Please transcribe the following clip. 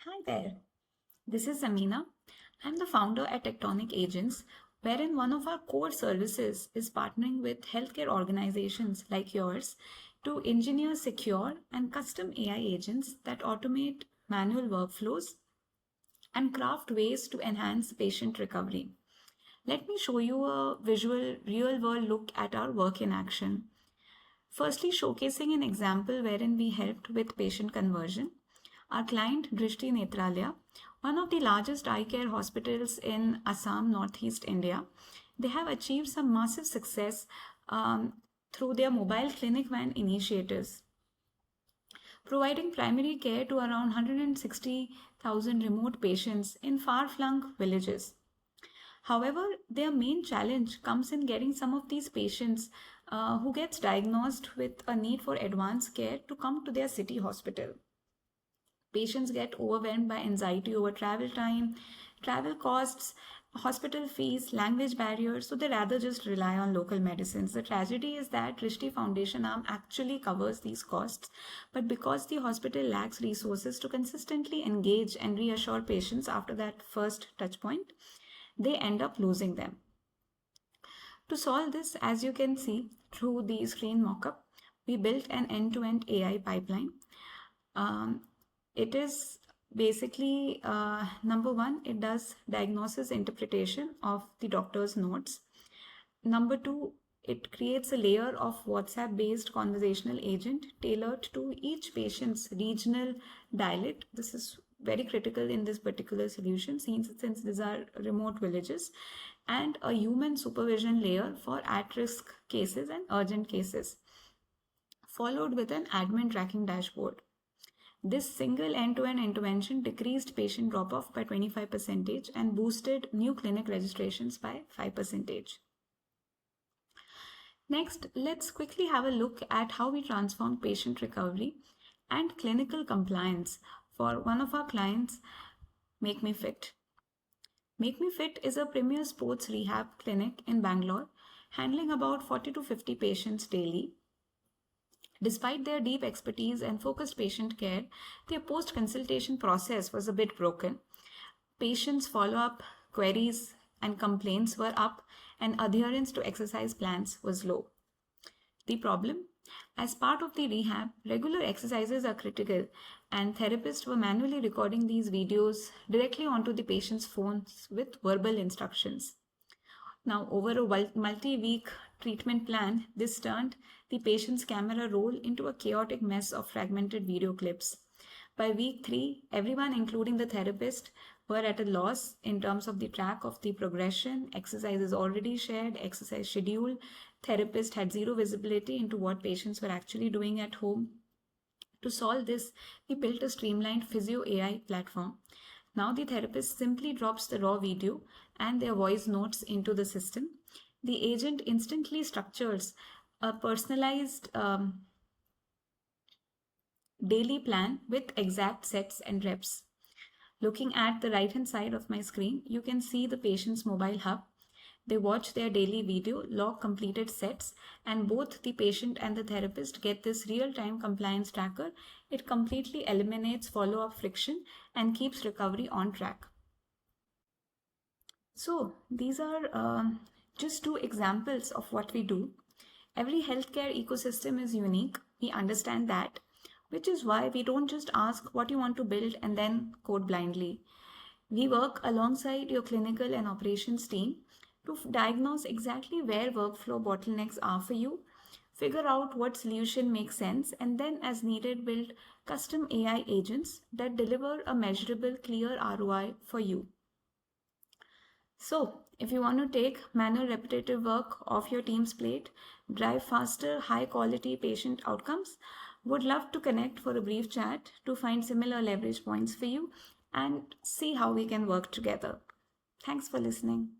Hi there, this is Amina. I'm the founder at Tectonic Agents, wherein one of our core services is partnering with healthcare organizations like yours to engineer secure and custom AI agents that automate manual workflows and craft ways to enhance patient recovery. Let me show you a visual, real world look at our work in action. Firstly, showcasing an example wherein we helped with patient conversion. Our client, Drishti Netralaya, one of the largest eye care hospitals in Assam, Northeast India, they have achieved some massive success through their mobile clinic van initiatives, providing primary care to around 160,000 remote patients in far-flung villages. However, their main challenge comes in getting some of these patients who gets diagnosed with a need for advanced care to come to their city hospital. Patients get overwhelmed by anxiety over travel time, travel costs, hospital fees, language barriers, so they rather just rely on local medicines. The tragedy is that Rishti Foundation arm actually covers these costs, but because the hospital lacks resources to consistently engage and reassure patients after that first touch point, they end up losing them. To solve this, as you can see through the screen mockup, we built an end-to-end AI pipeline. It is basically number one, it does diagnosis interpretation of the doctor's notes. Number two, it creates a layer of WhatsApp based conversational agent tailored to each patient's regional dialect. This is very critical in this particular solution since these are remote villages, and a human supervision layer for at-risk cases and urgent cases, followed with an admin tracking dashboard. This single end-to-end intervention decreased patient drop-off by 25% and boosted new clinic registrations by 5%. Next, let's quickly have a look at how we transform patient recovery and clinical compliance for one of our clients, Make Me Fit. Make Me Fit is a premier sports rehab clinic in Bangalore, handling about 40 to 50 patients daily. Despite their deep expertise and focused patient care, their post-consultation process was a bit broken. Patients' follow-up queries and complaints were up, and adherence to exercise plans was low. The problem? As part of the rehab, regular exercises are critical, and therapists were manually recording these videos directly onto the patient's phones with verbal instructions. Now, over a multi-week treatment plan, this turned the patient's camera roll into a chaotic mess of fragmented video clips. By week 3, everyone, including the therapist, were at a loss in terms of the track of the progression. Exercises already shared, exercise schedule. Therapist had zero visibility into what patients were actually doing at home. To solve this, we built a streamlined Physio AI platform. Now the therapist simply drops the raw video and their voice notes into the system. The agent instantly structures a personalized daily plan with exact sets and reps. Looking at the right hand side of my screen, you can see the patient's mobile hub. They watch their daily video, log completed sets, and both the patient and the therapist get this real-time compliance tracker. It completely eliminates follow-up friction and keeps recovery on track. So these are just two examples of what we do. Every healthcare ecosystem is unique. We understand that, which is why we don't just ask what you want to build and then code blindly. We work alongside your clinical and operations team to diagnose exactly where workflow bottlenecks are for you, figure out what solution makes sense, and then as needed build custom AI agents that deliver a measurable, clear ROI for you. So, if you want to take manual repetitive work off your team's plate, drive faster, high quality patient outcomes, would love to connect for a brief chat to find similar leverage points for you and see how we can work together. Thanks for listening.